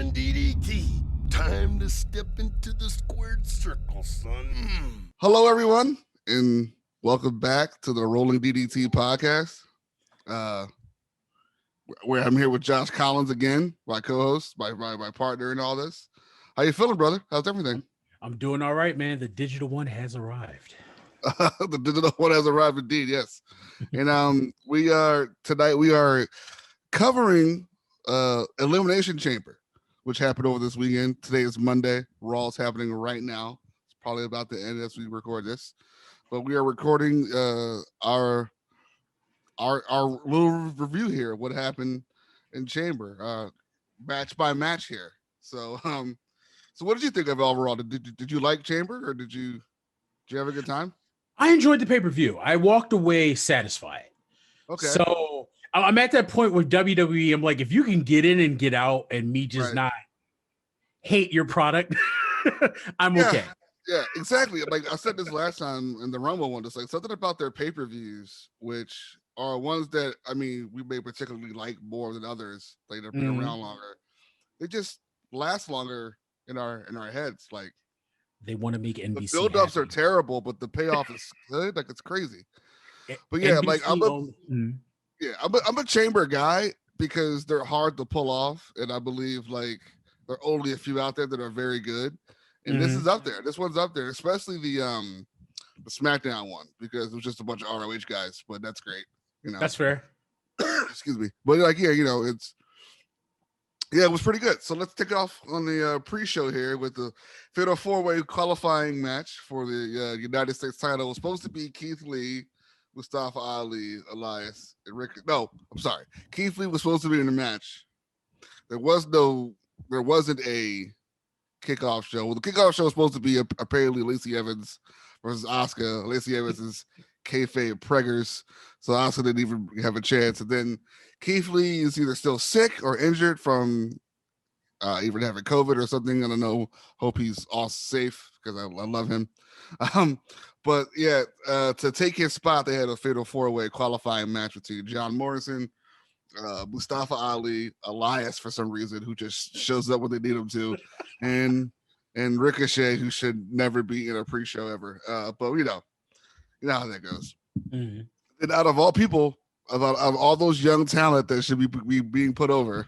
rolling DDT. Time to step into the squared circle, son. Hello, everyone, and welcome back to the Rolling DDT podcast. Where I'm here with Josh Collins again, my co-host, my partner in all this. How you feeling, brother? How's everything? I'm doing all right, man. The digital one has arrived. The digital one has arrived indeed, yes. And we are covering Elimination Chamber, which happened over this weekend. Today is Monday. Raw's happening right now. It's probably about to end as we record this. But we are recording our little review here of what happened in Chamber, match by match here. So what did you think of it overall? Did you like Chamber, or did you have a good time? I enjoyed the pay-per-view. I walked away satisfied. Okay. So I'm at that point with WWE. I'm like, if you can get in and get out and me just not hate your product, I'm okay. Yeah, exactly. Like I said this last time in the Rumble one, it's like something about their pay-per-views, which are ones that, I mean, we may particularly like more than others. Like they've been around longer. They just last longer in our heads. Like they want to make NBC. The build-ups are terrible, but the payoff is good. Like it's crazy. But yeah, NBC like I'm a Chamber guy because they're hard to pull off, and I believe like there are only a few out there that are very good. And this is up there. This one's up there, especially the SmackDown one, because it was just a bunch of ROH guys. But that's great. You know, that's fair. Excuse me. But like, yeah, you know, it was pretty good. So let's take off on the pre-show here with the Fatal 4-Way qualifying match for the United States title. It was supposed to be Keith Lee, Mustafa Ali, Elias, and Rick. No, I'm sorry. Keith Lee was supposed to be in the match. There wasn't a kickoff show. Well, the kickoff show was supposed to be apparently Lacey Evans versus Asuka. Lacey Evans is kayfabe preggers, so Asuka didn't even have a chance. And then Keith Lee is either still sick or injured from even having COVID or something. I don't know. Hope he's all safe because I love him. But yeah, to take his spot, they had a Fatal 4-Way qualifying match between John Morrison, Mustafa Ali, Elias for some reason, who just shows up when they need him to, and Ricochet, who should never be in a pre-show ever. But you know how that goes. Mm-hmm. And out of all people, of all those young talent that should be being put over,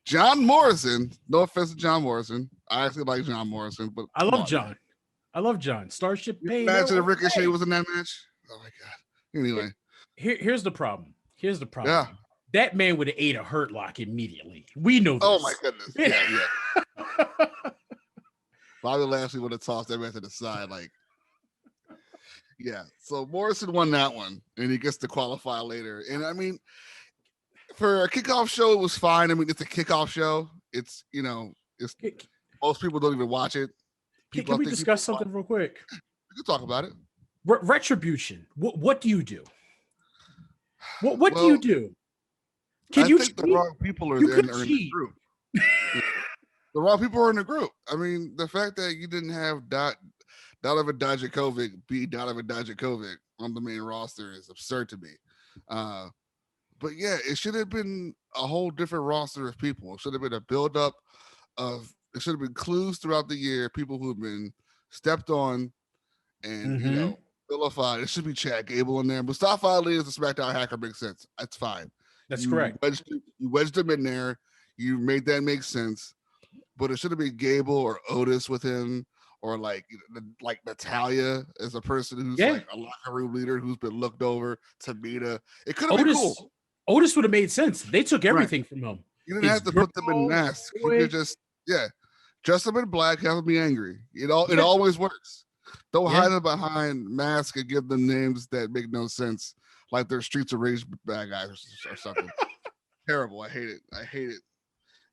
John Morrison. No offense to John Morrison, I actually like John Morrison, but I love John. Starship Pain. Imagine if Ricochet was in that match. Oh my god. Anyway, here's the problem. Yeah. That man would have ate a hurt lock immediately. We know this. Oh my goodness. Yeah. Bobby Lashley would have tossed that man to the side. Like, yeah. So Morrison won that one, and he gets to qualify later. And I mean, for a kickoff show, it was fine. I mean, it's a kickoff show. It's, you know, most people don't even watch it. Can we discuss something real quick? We can talk about it. Retribution. What do you do? What do you do? I think the wrong people are in the group. The wrong people are in the group. I mean, the fact that you didn't have Donovan Dijakovic be Donovan Dijakovic on the main roster is absurd to me. But yeah, it should have been a whole different roster of people. It should have been a buildup of. It should have been clues throughout the year. People who've been stepped on and you know vilified. It should be Chad Gable in there. Mustafa Ali as the SmackDown hacker makes sense. That's fine. That's correct. You wedged him in there. You made that make sense. But it should have been Gable or Otis with him, or like Natalia as a person who's like a locker room leader who's been looked over. Tamina. It could have been cool. Otis would have made sense. They took everything from him. You didn't have to put them in masks. You could just dress them in black, have them be angry. It always works. Don't hide them behind masks and give them names that make no sense, like they're Streets of Rage bad guys or something. Terrible. I hate it.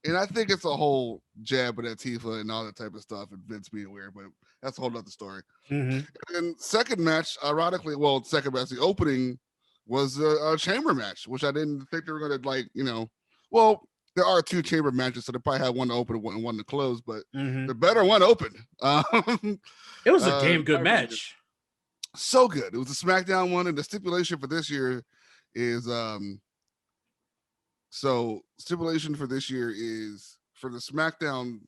And I think it's a whole jab at Tifa and all that type of stuff and Vince being weird, but that's a whole other story. Mm-hmm. And second match, ironically, the opening was a chamber match, which I didn't think they were going to like, you know, well, there are two chamber matches, so they probably had one to open and one to close, but the better one opened. It was a damn good match. So good. It was a SmackDown one, and the stipulation for this year is for the SmackDown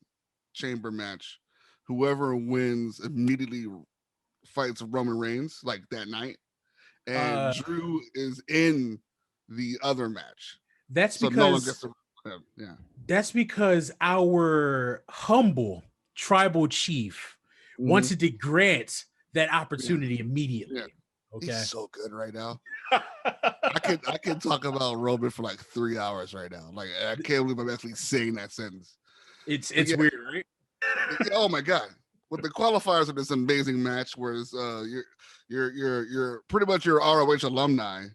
Chamber match, whoever wins immediately fights Roman Reigns like that night, and Drew is in the other match. That's so because no one gets to yeah. That's because our humble tribal chief wanted to grant that opportunity immediately. Yeah. Okay, he's so good right now. I can talk about Roman for like 3 hours right now. Like I can't believe I'm actually saying that sentence. It's weird, right? Oh my god! With the qualifiers of this amazing match, whereas you're pretty much your ROH alumni,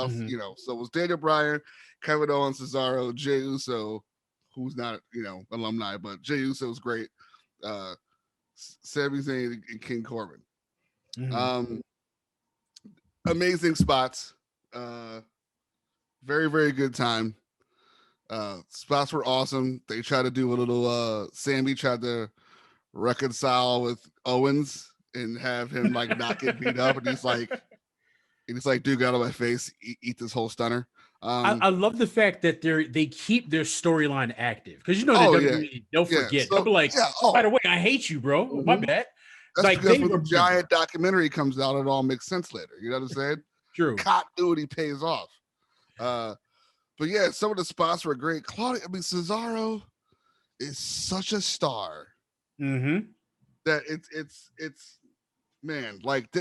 you know. So it was Daniel Bryan, Kevin Owens, Cesaro, Jey Uso, who's not alumni, but Jey Uso is great. Sami Zayn and King Corbin. Amazing spots. Very, very good time. Spots were awesome. They tried to do a little Sammy tried to reconcile with Owens and have him like not get beat up, and he's like, dude, get out of my face, eat this whole stunner. I love the fact that they keep their storyline active, because WWE don't forget. So, they'll be like, by the way, I hate you, bro. My bad. That's like because when the giant documentary comes out, it all makes sense later. You know what I'm saying? True. Continuity pays off. But yeah, some of the spots were great. Cesaro is such a star that it's man, like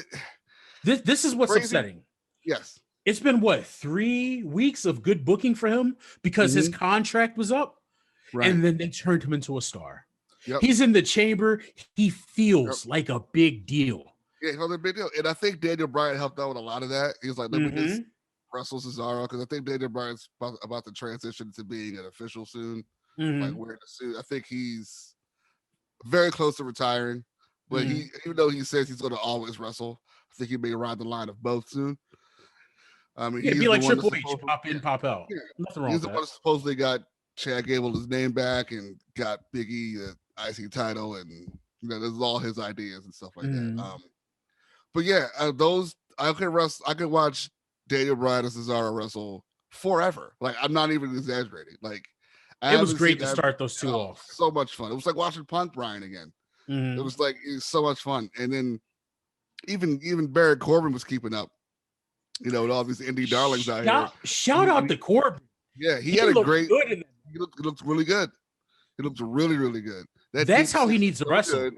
this is what's crazy. Upsetting. Yes. It's been what, 3 weeks of good booking for him because his contract was up, and then they turned him into a star. Yep. He's in the chamber. He feels like a big deal. Yeah, he feels a big deal. And I think Daniel Bryan helped out with a lot of that. He's like, let me just wrestle Cesaro, because I think Daniel Bryan's about to transition to being an official soon. Like wearing a suit. I think he's very close to retiring. But he, even though he says he's going to always wrestle, I think he may ride the line of both soon. I mean, he'd be like Triple H, pop in, pop out. Yeah. Nothing wrong he's with the one that supposedly got Chad Gable his name back and got Big E the IC title, and this is all his ideas and stuff like that. But yeah, those I could watch Daniel Bryan and Cesaro wrestle forever. Like, I'm not even exaggerating. Like, it was great to start those two off. So much fun. It was like watching Punk Bryan again. It was so much fun. And then even Baron Corbin was keeping up. With all these indie darlings out here. Shout out to Corbin. Yeah, he had a great. He looked really good. He looked really, really good. That's how he needs to wrestle. Good.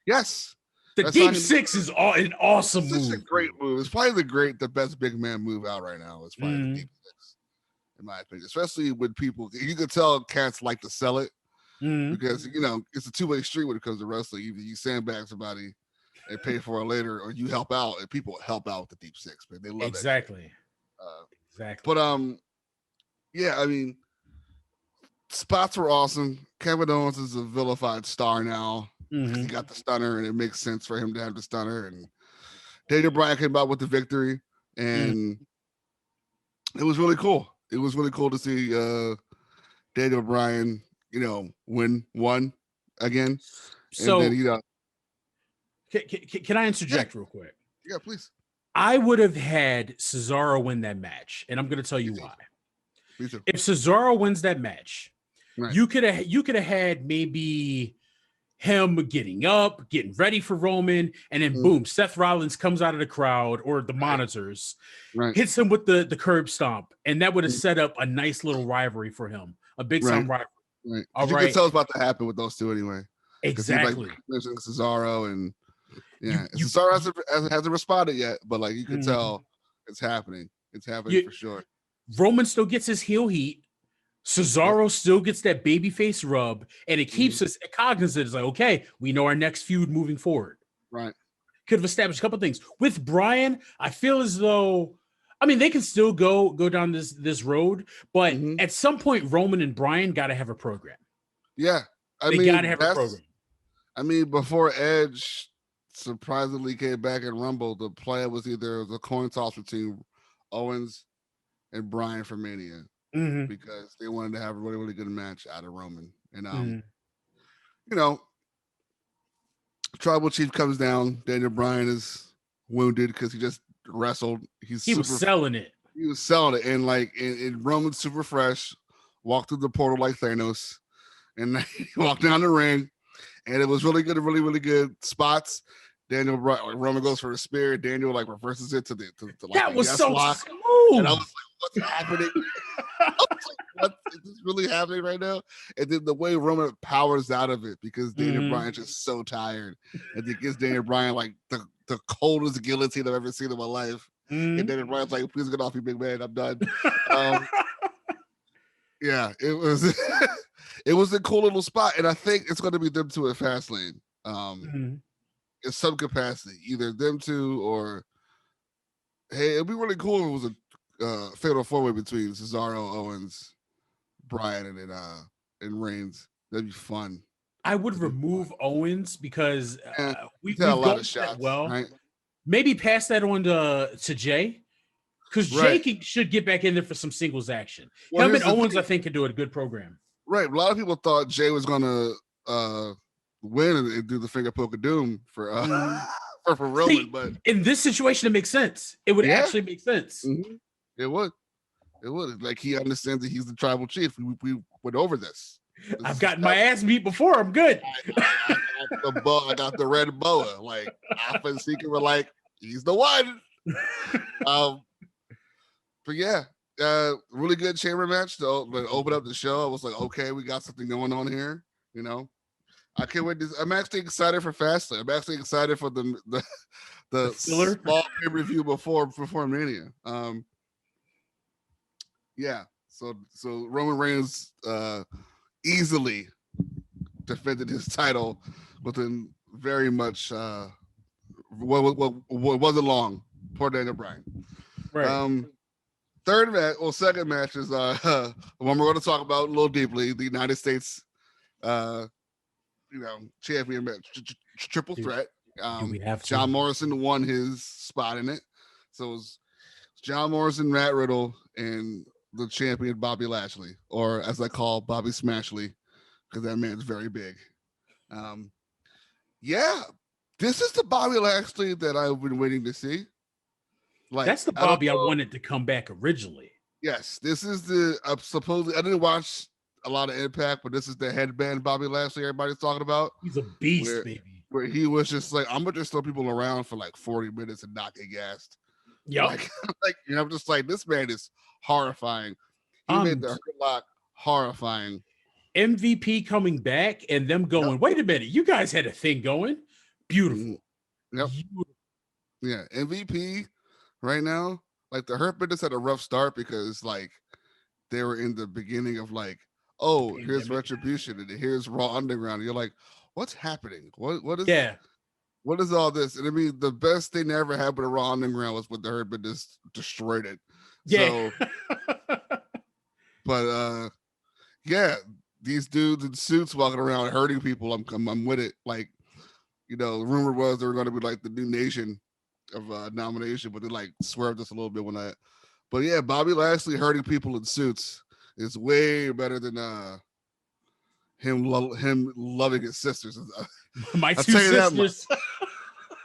Yes. The Deep Six is an awesome move. It's a great move. It's probably the best big man move out right now. It's probably the Deep Six, in my opinion. Especially with people, you can tell cats like to sell it because it's a two-way street when it comes to wrestling. Either you sandbag somebody and pay for it later, or you help out, and people help out with the Deep Six. Man, they love exactly. But yeah, I mean, spots were awesome. Kevin Owens is a vilified star now. He got the stunner, and it makes sense for him to have the stunner. And Daniel Bryan came out with the victory, and it was really cool. It was really cool to see Daniel Bryan, win again. So, and then, can I interject real quick? Yeah, please. I would have had Cesaro win that match, and I'm going to tell you why. If Cesaro wins that match, you could have had maybe him getting up, getting ready for Roman, and then boom, Seth Rollins comes out of the crowd or the monitors, hits him with the curb stomp, and that would have set up a nice little rivalry for him, a big time rivalry. Right. All you can tell it's about to happen with those two anyway. Exactly. Mentioning Cesaro and Cesaro hasn't responded yet, but like you can tell it's happening. It's happening for sure. Roman still gets his heel heat. Cesaro still gets that babyface rub, and it keeps us cognizant. It's like, okay, we know our next feud moving forward. Right. Could have established a couple of things. With Bryan, I feel as though, they can still go down this road, but at some point, Roman and Bryan got to have a program. Yeah. They got to have a program. Before Edge surprisingly came back in Rumble, the plan was either the coin toss between Owens and Bryan for Mania. Because they wanted to have a really, really good match out of Roman. And, Tribal Chief comes down. Daniel Bryan is wounded because he just wrestled. He was selling it. He was selling it. And, and Roman's super fresh, walked through the portal like Thanos. and he walked down the ring, and it was really good, really good spots. Roman goes for a spear. Daniel like reverses it to like that was yes so lock. smooth. And I was like, what's happening? I was like, what is this really happening right now? And then the way Roman powers out of it because Daniel Bryan's just so tired. And it gives Daniel Bryan like the coldest guillotine I've ever seen in my life. And Daniel Bryan's like, please get off me, big man. I'm done. Yeah, it was it was a cool little spot. And I think it's going to be them two at Fastlane. In some capacity, either them two or hey, it'd be really cool if it was a fatal 4-way between Cesaro, Owens, Bryan, and Reigns. That'd be fun. I would remove Owens because we've got a lot gone of shots. Well, right? Maybe pass that on to Jay because Jay should get back in there for some singles action. Well, him and Owens, I think, can do a good program. Right. A lot of people thought Jay was gonna win and do the finger poke of doom for Roman, but in this situation, it makes sense. It would actually make sense. It would. Like he understands that he's the tribal chief. We went over this. I've gotten my ass beat before. I'm good. I got the red boa. Like Alpha and Seeker were like, he's the one. But yeah, really good chamber match to open up the show. I was like, okay, we got something going on here. You know, I can't wait. I'm actually excited for Fastlane. I'm actually excited for the small pay-per-view before Mania. Yeah. So Roman Reigns easily defended his title within very much what wasn't long. Poor Daniel Bryan. Right. Second match is one we're going to talk about a little deeply. The United States champion match, triple threat. We have to. John Morrison won his spot in it. So it was John Morrison, Matt Riddle, and the champion Bobby Lashley, or as I call Bobby Smashley, because that man's very big. Yeah, this is the Bobby Lashley that I've been waiting to see. Like that's the Bobby I wanted to come back originally. Yes, this is the supposedly. I didn't watch a lot of Impact, but this is the headband Bobby Lashley everybody's talking about. He's a beast, baby. Where he was just like, I'm gonna just throw people around for like 40 minutes and not get gassed. Yep. Like I'm just like, this man is horrifying. He made the Hurt Lock horrifying. MVP coming back and them going, wait a minute, you guys had a thing going. Beautiful. Yep. Beautiful. Yeah, MVP right now, like the Hurt Business had a rough start because like they were in the beginning of like, oh, here's Retribution and here's Raw Underground. And you're like, what's happening? What is all this? And I mean, the best thing that ever happened to Raw Underground was when the Hurt Business destroyed it. Yeah. So, but yeah, these dudes in suits walking around hurting people. I'm with it. Like, the rumor was they were going to be like the new nation of nomination, but they like swerved us a little bit when that. But yeah, Bobby Lashley hurting people in suits is way better than him loving his sisters. My two sisters.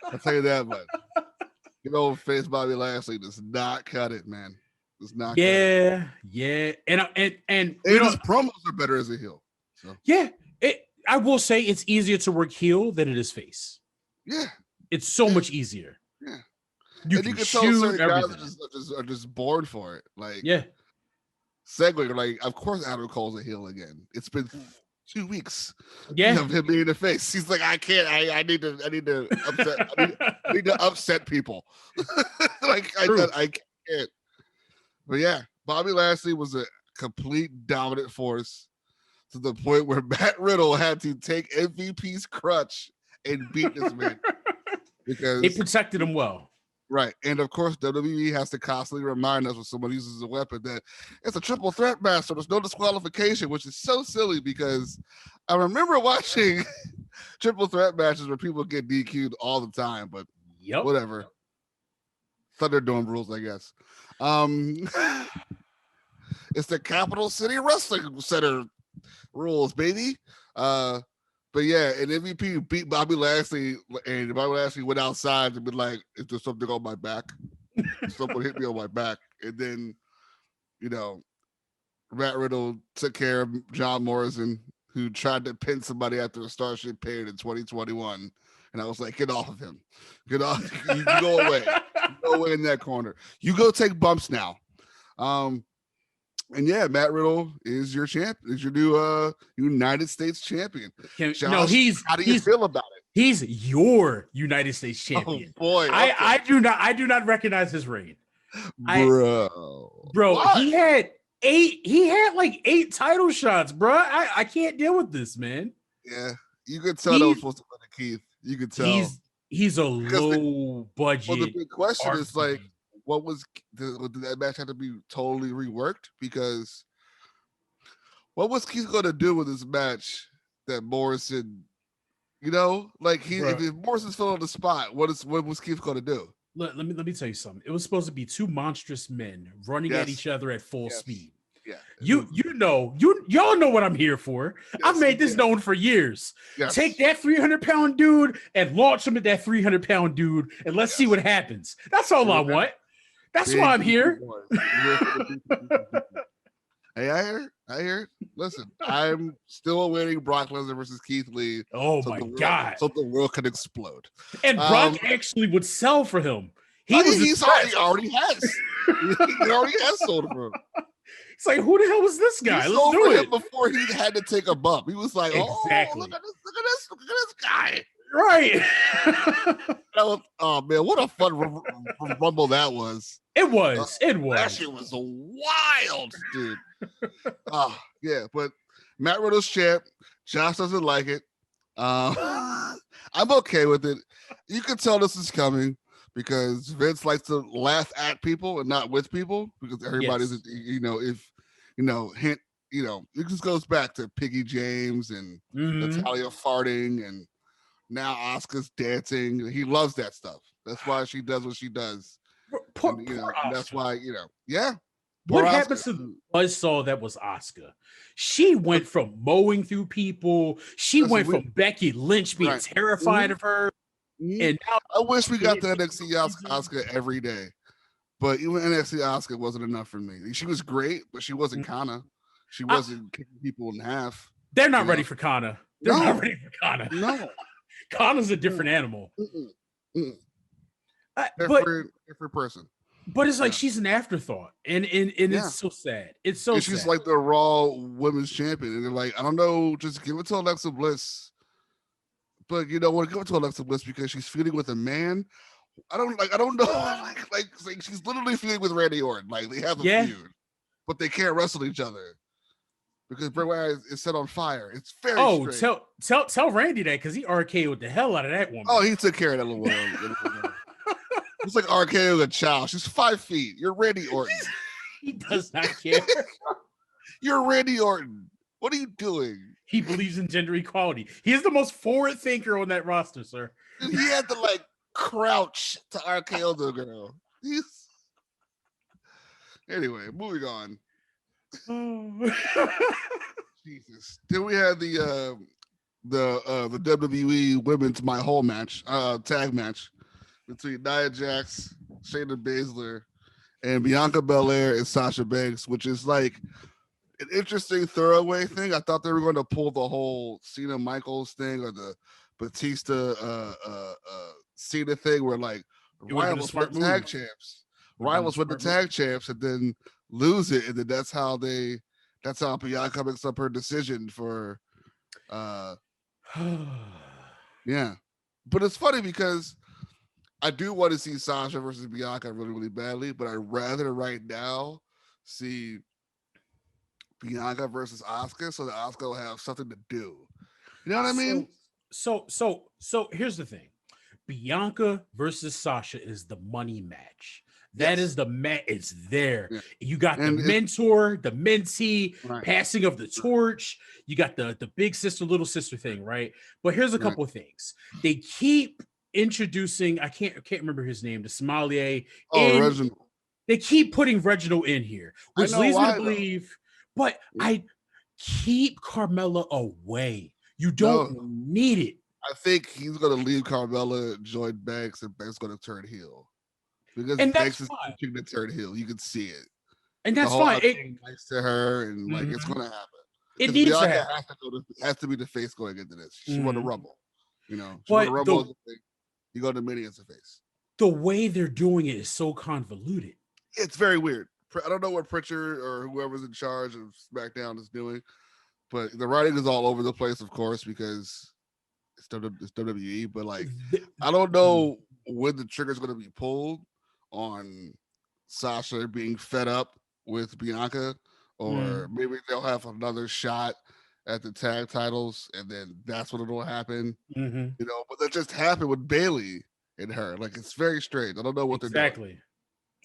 I'll tell you that much. Good old face Bobby Lashley does not cut it, man. Does not. Yeah. And his promos are better as a heel. So. Yeah. I will say it's easier to work heel than it is face. Yeah. It's so much easier. Yeah. You can shoot everything. Guys are just bored for it. Like, yeah. Segue, like, of course Adam Cole's a heel again. It's been 2 weeks. Yeah. Of him being in the face. He's like, I can't. I need to upset. I need to upset people. Like, I can't. But yeah, Bobby Lashley was a complete dominant force to the point where Matt Riddle had to take MVP's crutch and beat this man because they protected him well. Right. And of course, WWE has to constantly remind us when someone uses a weapon that it's a triple threat match, so there's no disqualification, which is so silly because I remember watching triple threat matches where people get DQ'd all the time, but whatever. Thunderdome rules, I guess. It's the Capital City Wrestling Center rules, baby. But yeah, and MVP beat Bobby Lashley, and Bobby Lashley went outside and be like, "Is there something on my back? Someone hit me on my back." And then, Matt Riddle took care of John Morrison, who tried to pin somebody after a Starship period in 2021. And I was like, get off of him. Get off. You go away. You go away in that corner. You go take bumps now. And yeah, Matt Riddle is your champ. Is your new United States champion. Josh, how do you feel about it? He's your United States champion. Oh boy, okay. I do not recognize his reign. Bro, what? he had like 8 title shots, bro. I can't deal with this, man. Yeah, you could tell that was supposed to be Keith. You could tell he's a low budget. Well, the big question is like, did that match have to be totally reworked? Because what was Keith going to do with this match that Morrison, if Morrison's still on the spot, what was Keith going to do? Let me tell you something. It was supposed to be 2 monstrous men running at each other at full speed. Yeah, y'all know what I'm here for. Yes, I've made this known for years. Yes. Take that 300-pound dude and launch him at that 300-pound dude, and let's see what happens. That's all I want. That's why I'm here. Hey, I hear. Listen, I'm still awaiting Brock Lesnar versus Keith Lee. Oh my God! So the world could explode. And Brock actually would sell for him. He already has. He already has sold for him. It's like, who the hell was this guy? Let's do it. Before he had to take a bump, he was like, exactly. Look at this guy. Right. Oh man, what a fun rumble that was. It was. That shit was wild, dude. Yeah, but Matt Riddle's champ. Josh doesn't like it. I'm okay with it. You can tell this is coming because Vince likes to laugh at people and not with people because everybody's, hint, it just goes back to Piggy James and Natalia farting and now Asuka's dancing. He loves that stuff. That's why she does what she does. And that's why, yeah. What happens to the buzzsaw that was Asuka? She went from mowing through people. She went from Becky Lynch being terrified of her. And now I wish we got the NXT Asuka every day. But even NXT Asuka wasn't enough for me. She was great, but she wasn't Kana. She wasn't kicking people in half. They're not ready for Kana. They're not ready for Kana. No. Kana's a different animal. Different person. But it's like she's an afterthought, and it's so sad. It's so. And she's sad. like the Raw Women's Champion, and they're like, I don't know, just give it to Alexa Bliss. But give it to Alexa Bliss because she's feuding with a man. I don't know. Like she's literally feuding with Randy Orton. Like they have a feud, but they can't wrestle each other because Bray Wyatt is set on fire. It's very strange. Tell Randy that because he RKO'd the hell out of that woman. Oh, he took care of that little woman. It's like RKO'd a child. She's 5 feet. You're Randy Orton. He does not care. You're Randy Orton. What are you doing? He believes in gender equality. He is the most forward thinker on that roster, sir. He had to crouch to RKO the girl. Anyway, moving on. Jesus. Then we had the WWE Women's My Whole match, tag match between Nia Jax, Shayna Baszler, and Bianca Belair and Sasha Banks, which is like an interesting throwaway thing. I thought they were going to pull the whole Cena Michaels thing or the Batista Cena thing where rivals with the tag champs. Rivals with the tag champs and then lose it. And then that's how Bianca makes up her decision for yeah. But it's funny because I do want to see Sasha versus Bianca really, really badly, but I'd rather right now see Bianca versus Asuka so that Asuka will have something to do. You know what I mean? So here's the thing. Bianca versus Sasha is the money match. That is the match. It's there. Yeah. You got the mentor, the mentee, passing of the torch. You got the big sister, little sister thing, right? But here's a couple of things. They keep introducing, I can't remember his name, the sommelier. Reginald. They keep putting Reginald in here, which leads me to believe, but I keep Carmella away. You don't need it. I think he's going to leave Carmella, join Banks, and Banks going to turn heel. Because Banks is teaching to turn heel. You can see it. And that's fine. It nice to her, and it's going to happen. It needs Bianca to happen. has to be the face going into this. She won the Rumble. She but won the Rumble. You go to Mania as a face. The way they're doing it is so convoluted. It's very weird. I don't know what Pritchard or whoever's in charge of SmackDown is doing, but the writing is all over the place, of course, because it's WWE. But like, I don't know when the trigger's going to be pulled on Sasha being fed up with Bianca, or maybe they'll have another shot at the tag titles, and then that's when it'll happen. But that just happened with Bayley and her. Like, it's very strange. I don't know what they're doing.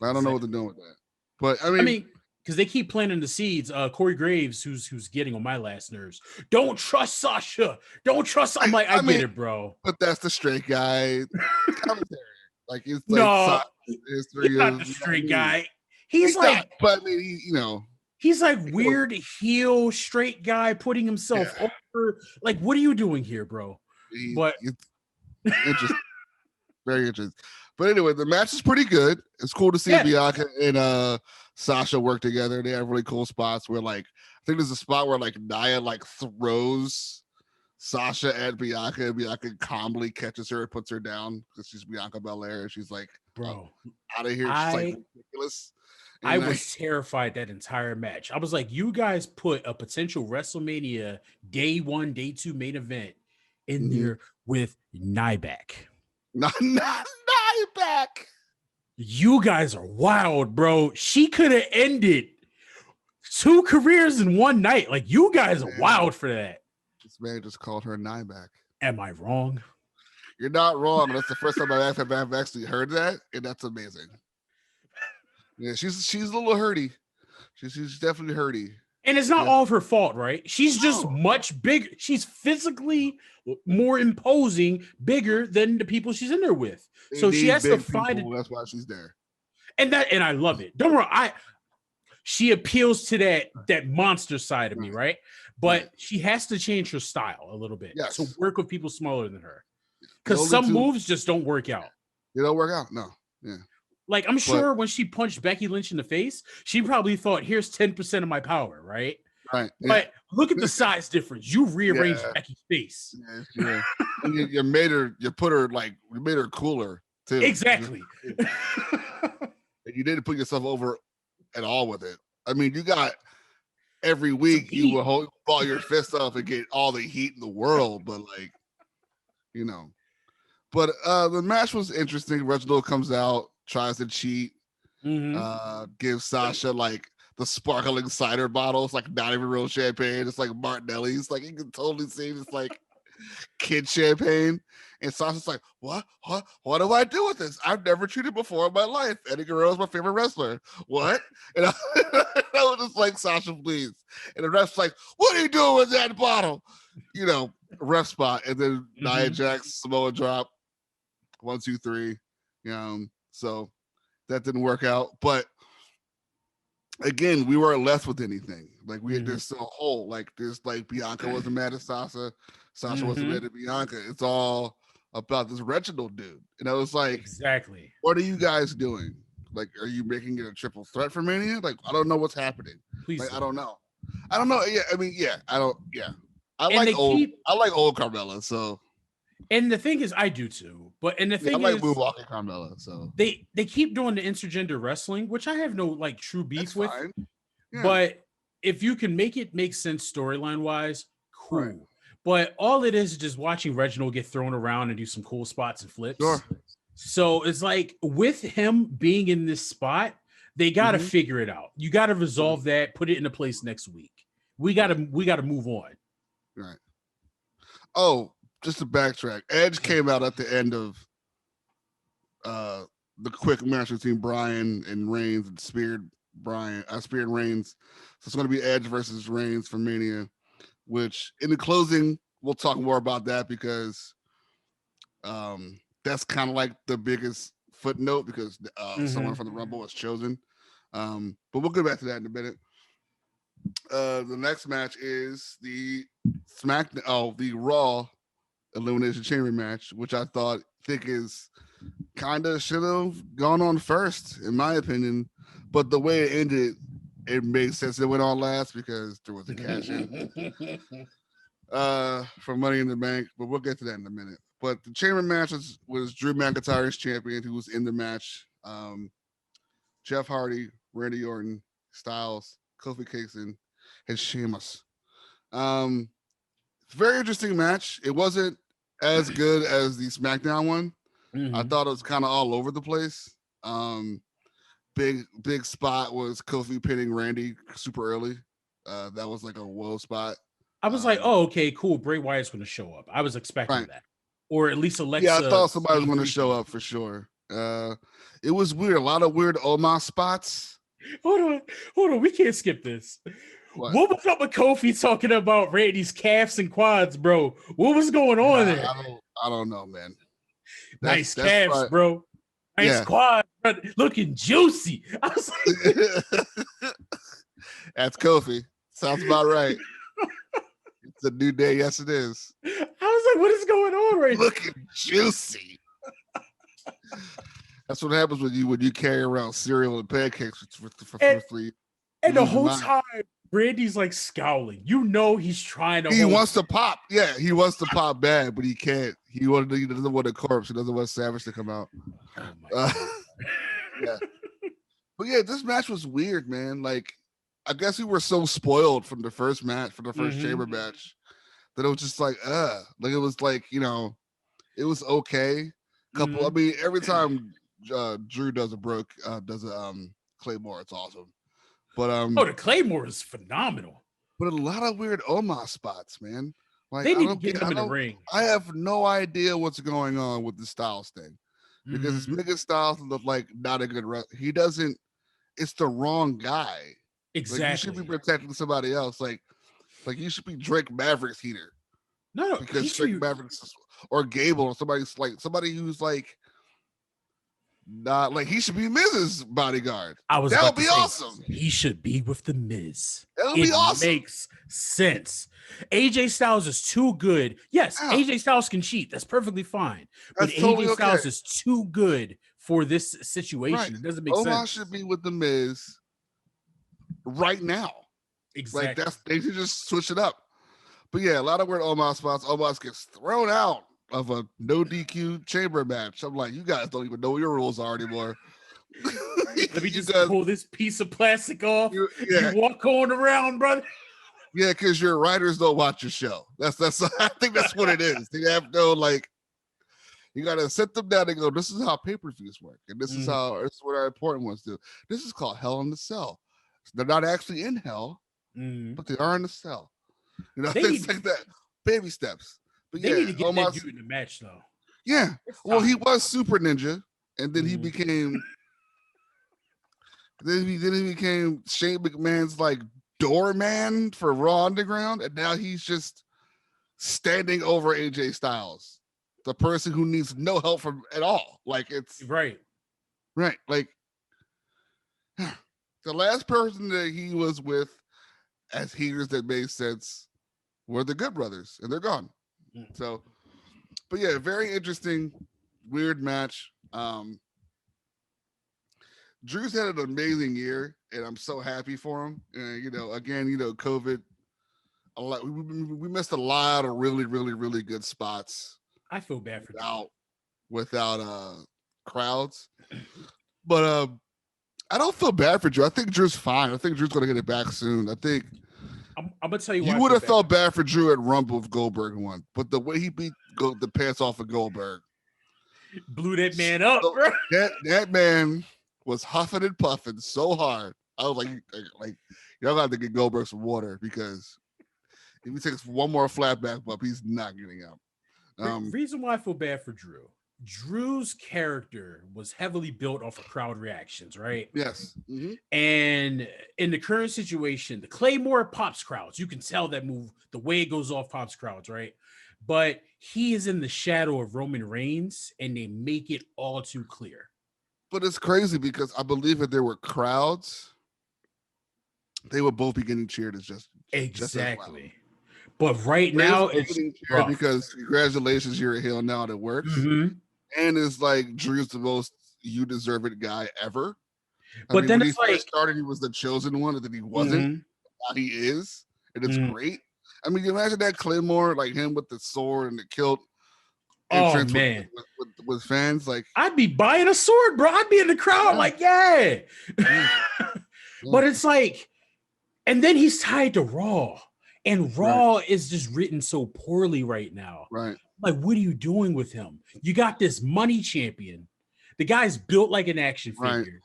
I don't know what they're doing with that. But I mean, because they keep planting the seeds. Corey Graves, who's getting on my last nerves. Don't trust Sasha. Don't trust. I'm like, I get it, bro. But that's the straight guy commentary. Like, it's like he's not the straight guy. He's like, not, but I mean, he's like weird heel straight guy putting himself over. Like, what are you doing here, bro? It's interesting, very interesting. But anyway, the match is pretty good. It's cool to see Bianca and Sasha work together. They have really cool spots where, like, I think there's a spot where like Nia like throws Sasha at Bianca, and Bianca calmly catches her and puts her down because she's Bianca Belair, and she's like, bro, out of here. She's like ridiculous. And I was terrified that entire match. I was like, you guys put a potential WrestleMania day 1, day 2 main event in there with Nyback. Not Nyback. You guys are wild, bro. She could have ended 2 careers in one night. Like, you guys are wild for that. This man just called her Nyback. Am I wrong? You're not wrong. That's the first time I've actually heard that, and that's amazing. Yeah, she's a little hurty. She's definitely hurty. And it's not all of her fault, right? She's just much bigger. She's physically more imposing, bigger than the people she's in there with. So she has to find it. That's why she's there. And I love it. Don't worry. She appeals to that monster side of me, right? But she has to change her style a little bit to work with people smaller than her. Because some moves just don't work out. They don't work out. No. Yeah. Like, I'm sure when she punched Becky Lynch in the face, she probably thought, here's 10% of my power, right? Right. But look at the size difference. You rearranged Becky's face. Yeah. And you made her cooler too. Exactly. And you didn't put yourself over at all with it. I mean, you got every week you will ball your fist up and get all the heat in the world, but like, But the match was interesting. Reginald comes out, tries to cheat, gives Sasha like the sparkling cider bottle. It's like not even real champagne. It's like Martinelli's. Like, you can totally see it's like kid champagne. And Sasha's like, what do I do with this? I've never cheated before in my life. Eddie Guerrero is my favorite wrestler. What? And I was just like, Sasha, please. And the ref's like, what are you doing with that bottle? Ref spot. And then Nia Jax, Samoa drop. 1, 2, 3. So that didn't work out. But again, we weren't left with anything. Like, there's still a hole. Like, there's like Bianca wasn't mad at Sasha. Sasha wasn't mad at Bianca. It's all about this Reginald dude. And I was like, exactly. What are you guys doing? Like, are you making it a triple threat for Mania? Like, I don't know what's happening. Please. Like, I don't know. Yeah. I mean, yeah. I don't. Yeah. I like old Carmella. So. And the thing is, I do too. I like moonwalking Carmella. So they keep doing the intergender wrestling, which I have no like true beef with. Yeah. But if you can make it make sense storyline wise, cool. Right. But all it is just watching Reginald get thrown around and do some cool spots and flips. Sure. So it's like, with him being in this spot, they got to figure it out. You got to resolve that, put it into place next week. We got to move on. Right. Oh, just to backtrack, Edge came out at the end of the quick match between Bryan and Reigns, and speared Reigns. So it's going to be Edge versus Reigns for Mania, which in the closing, we'll talk more about that, because that's kind of like the biggest footnote, because someone from the Rumble was chosen. But we'll get back to that in a minute. The next match is the Raw Elimination Chamber match, which I think is kind of should have gone on first, in my opinion. But the way it ended it made sense it went on last because there was a cash in for Money in the Bank, but we'll get to that in a minute. But the chamber match was Drew McIntyre's champion, who was in the match. Jeff Hardy, Randy Orton, Styles, Kofi Kingston, and Sheamus. Very interesting match. It wasn't as good as the SmackDown one. Mm-hmm. I thought it was kind of all over the place. Big spot was Kofi pinning Randy super early. That was like a whoa spot. I was like, oh, okay, cool. Bray Wyatt's going to show up. I was expecting that. Or at least Alexa. Yeah, I thought somebody was going to show up for sure. It was weird. A lot of weird Omos spots. Hold on. We can't skip this. What was up with Kofi talking about Randy's calves and quads, bro? What was going on there? I don't know, man. Nice calves, bro. Nice quads, bro. Looking juicy. I was like, that's Kofi. Sounds about right. It's a new day. Yes, it is. I was like, what is going on right now? Looking juicy. That's what happens when you carry around cereal and pancakes for 3. And the whole time, Randy's like scowling. You know he's trying to. He wants to pop. Yeah, he wants to pop bad, but he can't. He doesn't want a corpse. He doesn't want Savage to come out. Oh my God. Yeah. But yeah, this match was weird, man. Like, I guess we were so spoiled from the first match, from the first chamber match, that it was just like, it was like, it was okay. I mean, every time Drew does a Claymore, it's awesome. But the Claymore is phenomenal. But a lot of weird Omos spots, man. Like, they need to get him in the ring. I have no idea what's going on with the Styles thing, because it's making Styles look like not a good wrestler. He doesn't. It's the wrong guy. Exactly. Like, you should be protecting somebody else. Like you should be Drake Maverick's heater. No, because Drake Maverick's or Gable or somebody who's like not like, he should be Miz's bodyguard. That would be awesome. He should be with the Miz. That would be awesome. Makes sense. AJ Styles is too good. Yes, AJ Styles can cheat. That's perfectly fine. But AJ Styles is too good for this situation. Right. It doesn't make sense. Omos should be with the Miz right now. Exactly. Like, they should just switch it up. But yeah, a lot of weird Omos spots. Omos gets thrown out of a no DQ chamber match. I'm like, you guys don't even know what your rules are anymore. Let me just pull this piece of plastic off. You walk on around, brother. Yeah, because your writers don't watch your show. That's I think that's what it is. They have no, like, you gotta sit them down and go, this is how pay-per-views work, and this is what our important ones do. This is called Hell in the Cell. They're not actually in hell, but they are in the cell. Things like that. Baby steps. But they need to get that dude in the match, though. Yeah. Well, he was Super Ninja, and then he became. Then he became Shane McMahon's like doorman for Raw Underground, and now he's just standing over AJ Styles, the person who needs no help from at all. Like, it's right. Like, the last person that he was with as heaters that made sense were the Good Brothers, and they're gone. So, but yeah, very interesting, weird match. Drew's had an amazing year, and I'm so happy for him. And COVID, we missed a lot of really, really, really good spots. I feel bad for without crowds, but I don't feel bad for Drew. I think Drew's fine. I think Drew's going to get it back soon. I think. I'm gonna tell you. You would have felt bad for Drew at Rumble if Goldberg won, but the way he beat the pants off of Goldberg, blew that man up, bro. That man was huffing and puffing so hard. I was like, y'all got to get Goldberg some water, because if he takes one more flat back bump, he's not getting out. Reason why I feel bad for Drew. Drew's character was heavily built off of crowd reactions, right? Yes. Mm-hmm. And in the current situation, the Claymore pops crowds. You can tell that move, the way it goes off pops crowds, right? But he is in the shadow of Roman Reigns, and they make it all too clear. But it's crazy, because I believe if there were crowds, they would both be getting cheered just exactly. But right now it's rough. Because congratulations, you're a heel now that works. Mm-hmm. And it's like Drew's the most you deserve it guy ever. But then when he it's like first started, he was the chosen one, and then he wasn't. Now he is, and it's great. I mean, you imagine that Claymore, like him with the sword and the kilt entrance with fans. Like, I'd be buying a sword, bro. I'd be in the crowd, like, yeah. But it's like, and then he's tied to Raw, and Raw is just written so poorly right now. Right. Like, what are you doing with him? You got this money champion. The guy's built like an action figure,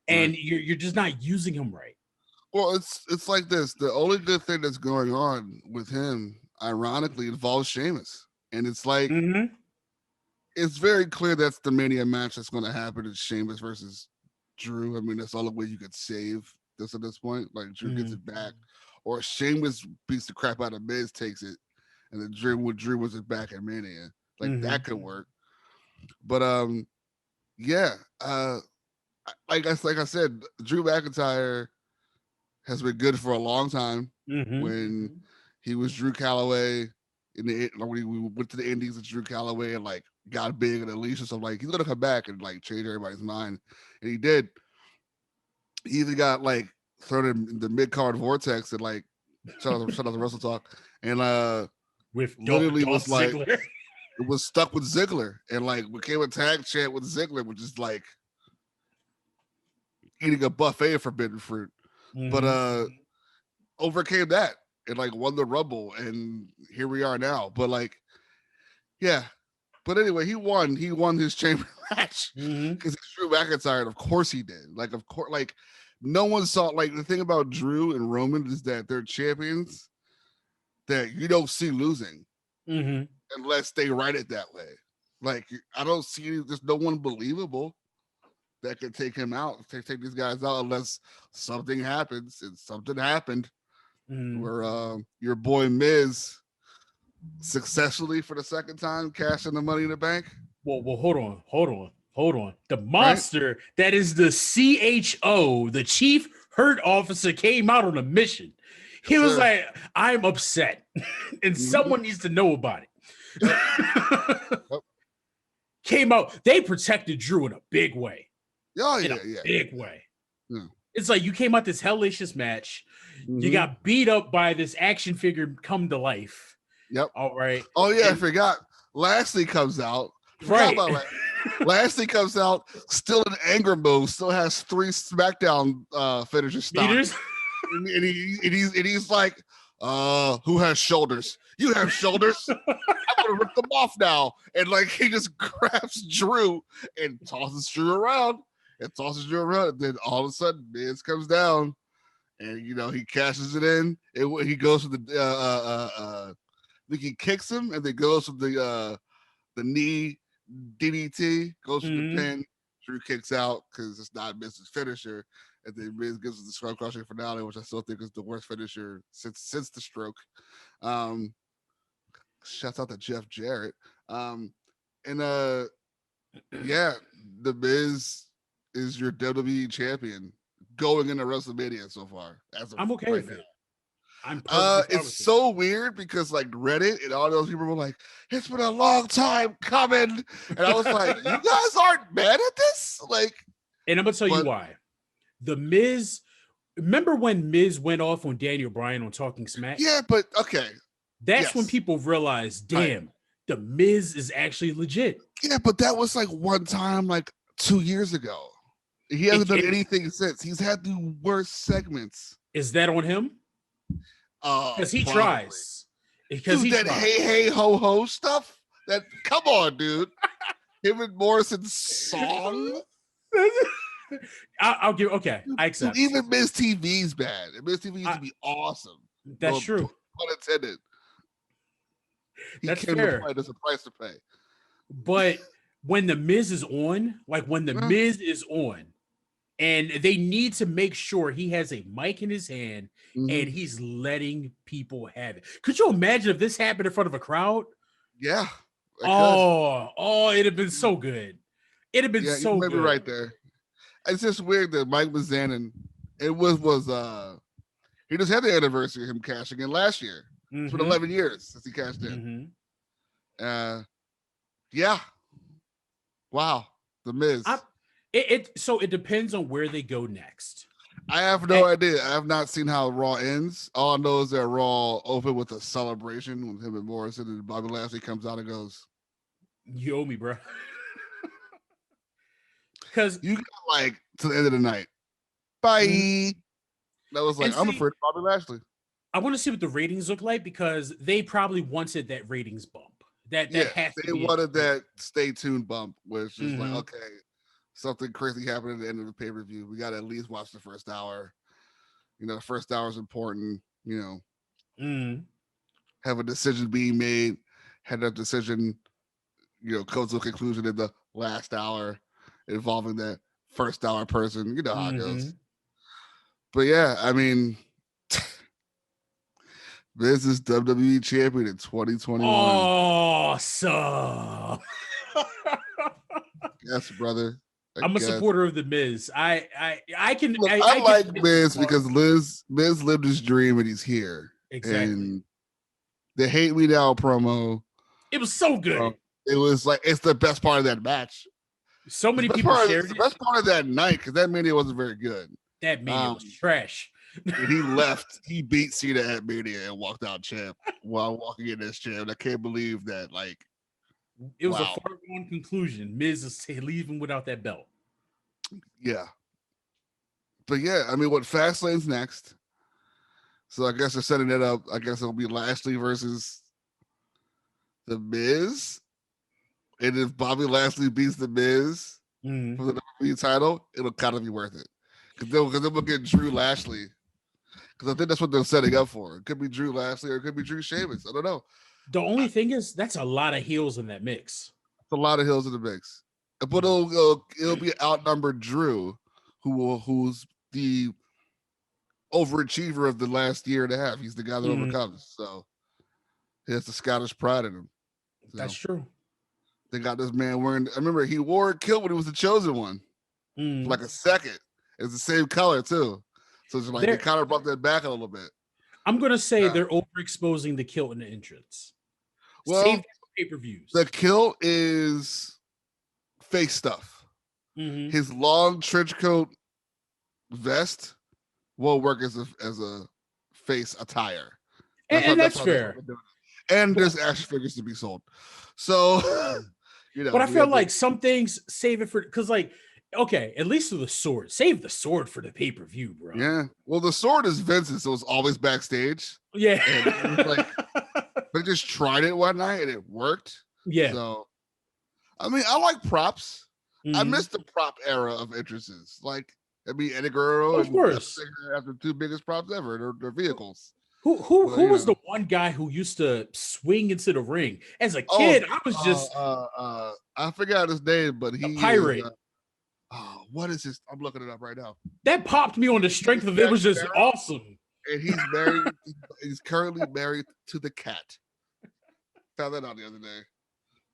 and you're just not using him right. Well, it's like this. The only good thing that's going on with him, ironically, involves Sheamus. And it's like, it's very clear that's the Mania match that's going to happen. It's Sheamus versus Drew. I mean, that's the only way you could save this at this point. Like, Drew gets it back, or Sheamus beats the crap out of Miz, takes it, and then Drew was it back at Mania. Like, that could work. But like I said, Drew McIntyre has been good for a long time. When he was Drew Calloway when he went to the Indies with Drew Calloway and like got big and Alicia, so like he's gonna come back and like change everybody's mind, and he did. He even got like thrown in the mid-card vortex and like shout out to Wrestle Talk, and with literally Dolph was like Ziggler. It was stuck with Ziggler and like became a tag champ with Ziggler, which is like eating a buffet of forbidden fruit. But overcame that and like won the Rumble, and here we are now. But like, yeah. But anyway, he won his chamber match because it's Drew McIntyre, and of course he did. Like, of course, like no one saw. Like, the thing about Drew and Roman is that they're champions that you don't see losing unless they write it that way. Like, I don't see there's no one believable that can take him out, take these guys out, unless something happens. And something happened where your boy Miz successfully for the second time cashing the Money in the Bank. Well, hold on. The monster that is the CHO, the Chief Hurt Officer, came out on a mission. He was like, I'm upset, and someone needs to know about it. Came out, they protected Drew in a big way. Big way. It's like you came out this hellacious match. You got beat up by this action figure come to life. Yep. All right. Oh yeah, I forgot. Lashley comes out. Right. Lashley comes out still in anger mode. Still has 3 SmackDown finishers stopped. and he's like, who has shoulders? You have shoulders. I'm gonna rip them off now. And like he just grabs Drew and tosses Drew around. And then all of a sudden, Miz comes down, and he cashes it in. He goes to the I think he kicks him, and then goes to the knee DDT, goes to the pin. Drew kicks out because it's not Miz's finisher, and then Miz gives us the skull crushing finale, which I still think is the worst finisher since the stroke. Shouts out to Jeff Jarrett. The Miz is your WWE champion going into WrestleMania so far. I'm okay with it. It's so weird because like Reddit and all those people were like, it's been a long time coming, and I was like, you guys aren't mad at this, like. And I'm gonna tell you why. The Miz. Remember when Miz went off on Daniel Bryan on Talking Smack? Yeah, but okay. That's when people realized, damn, the Miz is actually legit. Yeah, but that was like one time, like 2 years ago. He hasn't done anything since. He's had the worst segments. Is that on him? Because he tries. Because he that tries. Hey ho ho stuff. That come on, dude. Him and Morrison's song. I'll give. Okay, I accept. Even Miz TV's bad. Miz TV used to be awesome. That's true. Unintended. That's fair. There's a price to pay. But when the Miz is on, Miz is on, and they need to make sure he has a mic in his hand and he's letting people have it. Could you imagine if this happened in front of a crowd? Yeah. It'd have been so good. It'd have been so good. Right there. It's just weird that Mike Mizanin, he just had the anniversary of him cashing in last year. It's been 11 years since he cashed in. Yeah. Wow. The Miz. So it depends on where they go next. I have no idea. I have not seen how Raw ends. All I know is that Raw opened with a celebration with him and Morrison, and Bobby Lashley comes out and goes, "You owe me, bro." Because you got like to the end of the night. Bye. That was like, I'm afraid of Bobby Lashley. I want to see what the ratings look like because they probably wanted that ratings bump. That has to they be wanted that stay tuned bump, which is like, okay, something crazy happened at the end of the pay-per-view. We got to at least watch the first hour. You know, the first hour is important. You know, have a decision being made. Had that decision, you know, come to a conclusion in the last hour involving that first hour person. You know how it goes. But yeah, I mean, this is WWE champion in 2021. Awesome. Yes, brother. I'm a supporter of the Miz. I can. Look, I like Miz because Miz lived his dream and he's here. Exactly. And the Hate Me Now promo. It was so good. It was like it's the best part of that match. So many people shared it. The best part of that night because that Mania wasn't very good. That Mania was trash. And he left. He beat Cena at Mania and walked out champ while walking in this champ. I can't believe that. Like, it was a foregone conclusion. Miz is leaving without that belt. Yeah. But yeah, I mean, what Fastlane's next? So I guess they're setting it up. I guess it'll be Lashley versus The Miz. And if Bobby Lashley beats The Miz for the WWE title, it'll kind of be worth it. Because then we'll get Drew Lashley. Because I think that's what they're setting up for. It could be Drew Lashley or it could be Drew Sheamus. I don't know. The only thing is, that's a lot of heels in that mix. It's a lot of heels in the mix. But it'll be outnumbered Drew, who's the overachiever of the last year and a half. He's the guy that overcomes. So he has the Scottish pride in him. So that's true. They got this man wearing. I remember he wore a kilt when he was the chosen one, for like a second. It's the same color too, so it's like they kind of brought that back a little bit. I'm gonna say they're overexposing the kilt in the entrance. Well, save pay-per-views. The kilt is fake stuff. His long trench coat vest won't work as a face attire, and that's fair. And there's action figures to be sold, so you know. But I feel like some things save it for because, like, okay, at least with the sword, save the sword for the pay-per-view, bro. Yeah, well, the sword is Vince's, so it's always backstage. Yeah, and like they just tried it one night and it worked. Yeah. So, I mean, I like props. I miss the prop era of entrances. Like, I mean, Eddie Guerrero, of course, after two biggest props ever, their vehicles. Who was the one guy who used to swing into the ring as a kid? I was just I forgot his name, but he pirate. What is his? I'm looking it up right now. That popped me on the strength of it was just awesome. And he's married. He's currently married to the cat. Found that out the other day.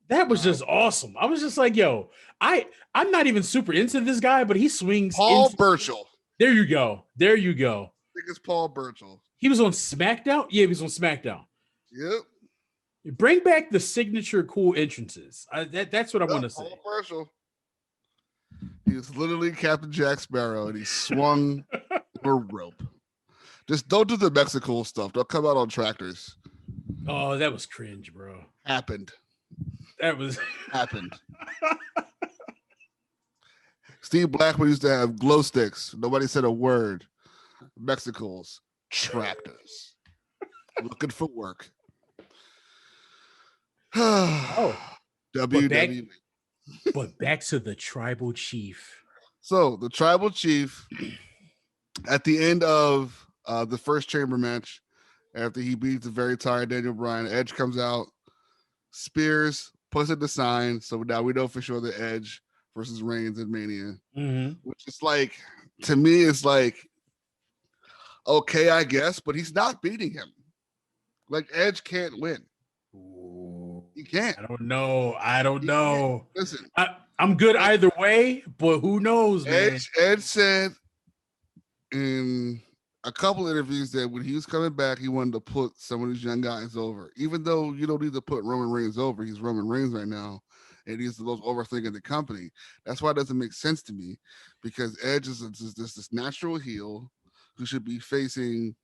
That was just awesome. I was just like, yo, I'm not even super into this guy, but he swings. Paul Burchill. There you go. There you go. I think it's Paul Burchill. He was on SmackDown? Yeah, he was on SmackDown. Yep. Bring back the signature cool entrances. That's what I want to say. Paul Burchill. He was literally Captain Jack Sparrow, and he swung a rope. Just don't do the Mexico stuff. They'll come out on tractors. Oh, that was cringe, bro. Happened. That was happened. Steve Blackman used to have glow sticks. Nobody said a word. Mexicals, tractors, looking for work. WWE. But back to the tribal chief. So the tribal chief, at the end of the first chamber match, after he beats the very tired Daniel Bryan, Edge comes out, spears, puts it to sign. So now we know for sure the Edge versus Reigns in Mania, which is like, to me, it's like, okay, I guess, but he's not beating him. Like, Edge can't win. He can't. I don't know. Listen, I'm good either way, but who knows, man? Edge said in a couple interviews that when he was coming back, he wanted to put some of these young guys over. Even though you don't need to put Roman Reigns over, he's Roman Reigns right now. and he's the most over thing in the company. That's why it doesn't make sense to me, because Edge is this natural heel who should be facing,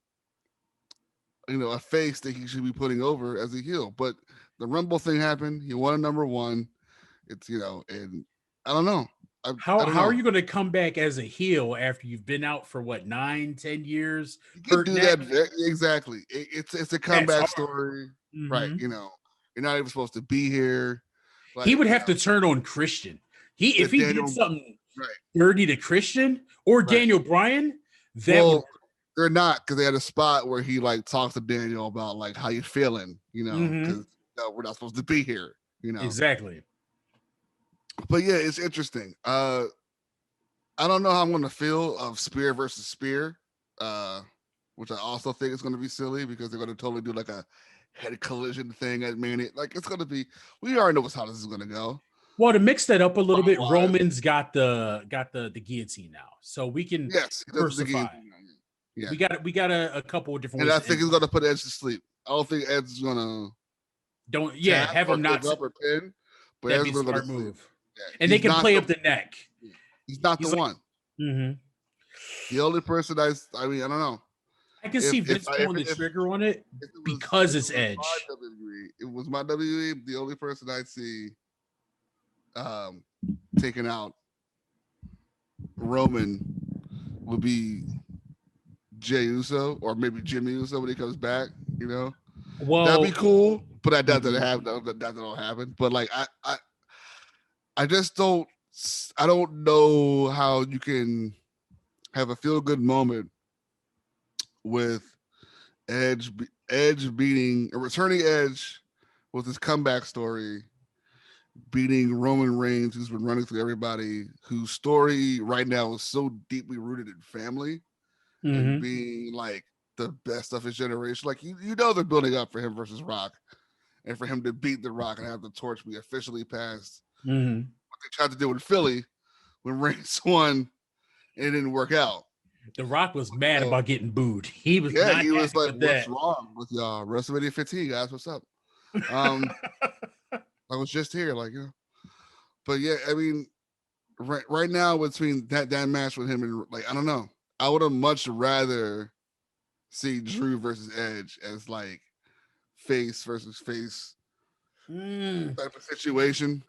a face that he should be putting over as a heel. But the Rumble thing happened. He won a number one. It's, and I don't know. How don't know. Are you going to come back as a heel after you've been out for what, 9-10 years? You can do that exactly. It's a comeback story, right? You're not even supposed to be here. Like, he would have to turn on Christian. If he did something dirty to Christian or Daniel Bryan, they're not, because they had a spot where he like talks to Daniel about like how you feeling, because we're not supposed to be here, Exactly. But yeah, it's interesting. I don't know how I'm going to feel of Spear versus Spear, which I also think is going to be silly, because they're going to totally do like a head collision thing at Mania. Like, it's going to be, we already know how this is going to go. Well, to mix that up a little bit, Roman's got the guillotine now, so we can diversify. Yeah, we got a couple of different. And I think he's going to put Edge to sleep. I don't think Edge is going to have him not up or pin, but that'd be a smart move. Yeah. And they can play up the neck. He's not the one. Mm-hmm. The only person I don't know. I can see Vince pulling the trigger on it because it's Edge. It was my WWE. The only person I'd see taking out Roman would be Jey Uso, or maybe Jimmy Uso when he comes back. Well, that'd be cool. But that doesn't happen. That don't happen. But like I just don't. I don't know how you can have a feel good moment with Edge beating a returning Edge with his comeback story, beating Roman Reigns, who's been running through everybody, whose story right now is so deeply rooted in family and being like the best of his generation. Like they're building up for him versus Rock, and for him to beat the Rock and have the torch be officially passed. What they tried to do in Philly when Reigns won, and it didn't work out. The Rock was mad about getting booed. He was he was like, "What's wrong with y'all? WrestleMania 15, guys. What's up?" I was just here, but yeah, I mean, right now between that match with him and I don't know, I would have much rather see Drew versus Edge as like face versus face type of situation.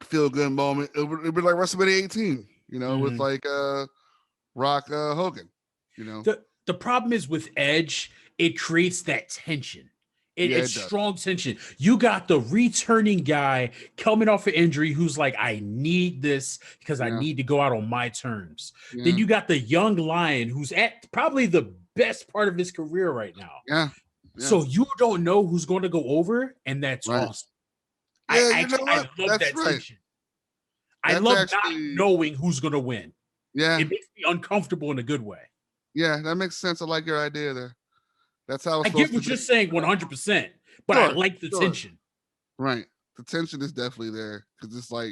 Feel good moment. It would be like WrestleMania 18, with like Rock Hogan. The problem is with Edge, it creates that tension. It's strong tension. You got the returning guy coming off an injury who's like, I need this because I need to go out on my terms. Yeah. Then you got the young lion who's at probably the best part of his career right now. Yeah. So you don't know who's going to go over, and that's awesome. I love that tension. I love not knowing who's going to win. Yeah. It makes me uncomfortable in a good way. Yeah, that makes sense. I like your idea there. That's how I get what you're saying 100%, but I like the tension. Right. The tension is definitely there, because it's like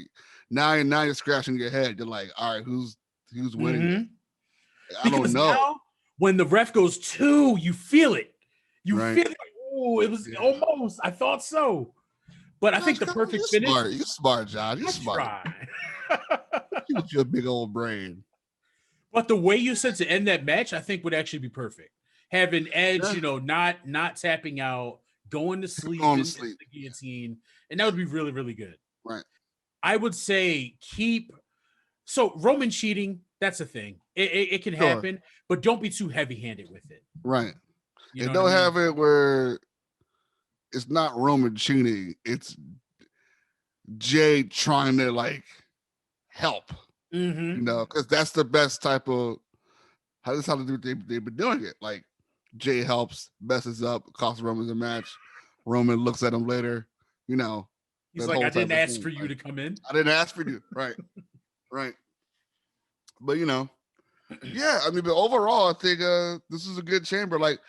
now you're scratching your head. You're like, all right, who's winning? I don't know. Now, when the ref goes 2, you feel it. You feel it. Oh, it was almost. I thought so. But I think the perfect finish. You're smart, John. You're smart. You with your big old brain. But the way you said to end that match, I think would actually be perfect. Having Edge, not tapping out, going to sleep, the guillotine, and that would be really, really good. Right. I would say so Roman cheating, that's a thing. It can happen, but don't be too heavy-handed with it. Right. And don't have it where it's not Roman cheating, it's Jay trying to help. Because that's the best type of how they've been doing it. Like, Jay helps, messes up, costs Roman a match. Roman looks at him later. He's like, I didn't ask for you to come in. I didn't ask for you. Right. Right. But yeah, I mean, but overall, I think this is a good chamber. Like,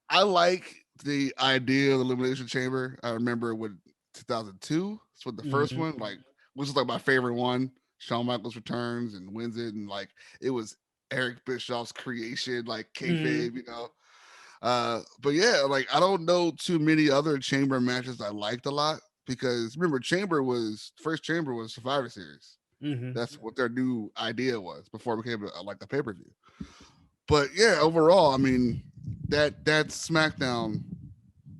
I like the idea of the Elimination Chamber. I remember when 2002, it's what the first one, which is like my favorite one. Shawn Michaels returns and wins it, and it was Eric Bischoff's creation, kayfabe, But yeah, I don't know too many other chamber matches I liked a lot. because remember, first Chamber was Survivor Series. Mm-hmm. That's what their new idea was before it became like a pay-per-view. But yeah, overall, I mean, that SmackDown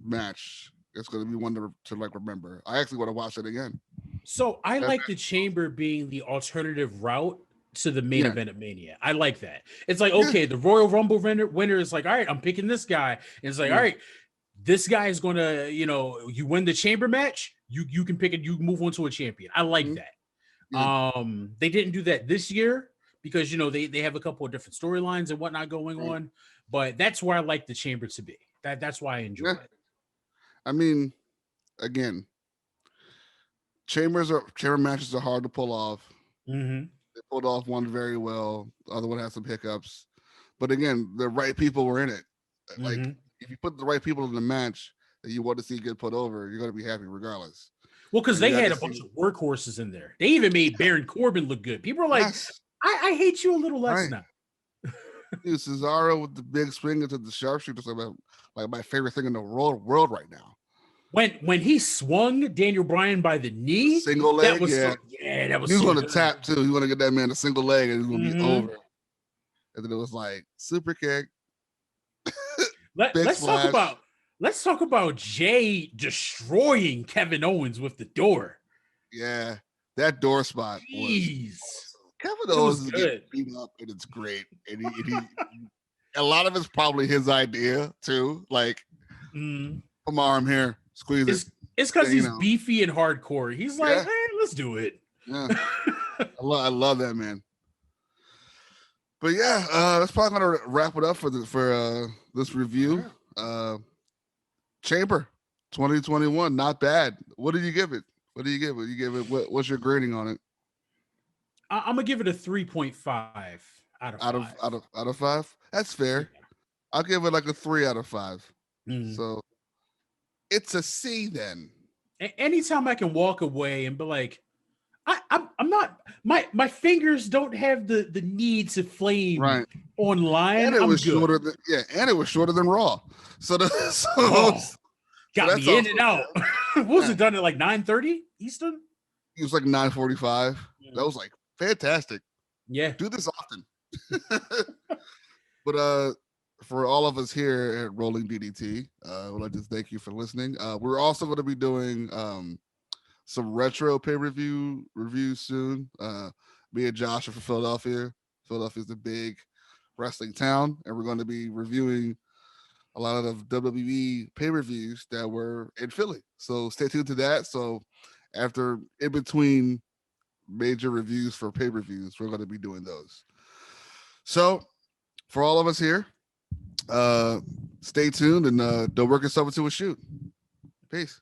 match is going to be one to like remember. I actually want to watch it again. So I like the Chamber being the alternative route to the main event of Mania. I like that. It's like, okay, the Royal Rumble winner is like, all right, I'm picking this guy. And it's like, all right, this guy is going to, you win the Chamber match, you can pick it, you move on to a champion. I like that. They didn't do that this year because, they have a couple of different storylines and whatnot going on, but that's where I like the Chamber to be. That's why I enjoy it. I mean, again, chamber matches are hard to pull off. Mm-hmm. They pulled off one very well. The other one had some hiccups, but again, the right people were in it. Like if you put the right people in the match that you want to see get put over, you're going to be happy regardless. Well, because they had a bunch of workhorses in there. They even made Baron Corbin look good. People are like, I hate you a little less now. Dude, Cesaro with the big swing into the sharpshooter, like my favorite thing in the world right now. When he swung Daniel Bryan by the knee, single leg, that was that was. He was going to tap too. He was going to get that man a single leg, and he was going to be over. And then it was like super kick. Let's talk about Jay destroying Kevin Owens with the door. Yeah, that door spot. Jeez. Kevin Owens is getting beat up, and it's great. And he a lot of it's probably his idea too. Like, put my arm here, squeeze it. It's because he's beefy and hardcore. He's like, hey, let's do it. Yeah, I love that, man. But yeah, that's probably gonna wrap it up for this review. Chamber 2021, not bad. What did you give it? What's your grading on it? I'm gonna give it a 3.5 out of 5. That's fair. Yeah. I'll give it like a 3 out of 5. So it's a C then. Anytime I can walk away and be like, I'm not, my fingers don't have the need to flame online. And it was shorter than Raw. So got me in and out. What was it done at like 9:30 Eastern? It was like 9:45. That was like fantastic. Yeah. Do this often. But for all of us here at Rolling DDT, I would like to thank you for listening. We're also going to be doing some retro pay-per-view reviews soon. Me and Josh are from Philadelphia. Philadelphia's a big wrestling town, and we're going to be reviewing a lot of WWE pay-per-views that were in Philly. So stay tuned to that. So in between major reviews for pay-per-views, we're going to be doing those. So for all of us here, stay tuned and don't work yourself into a shoot. Peace.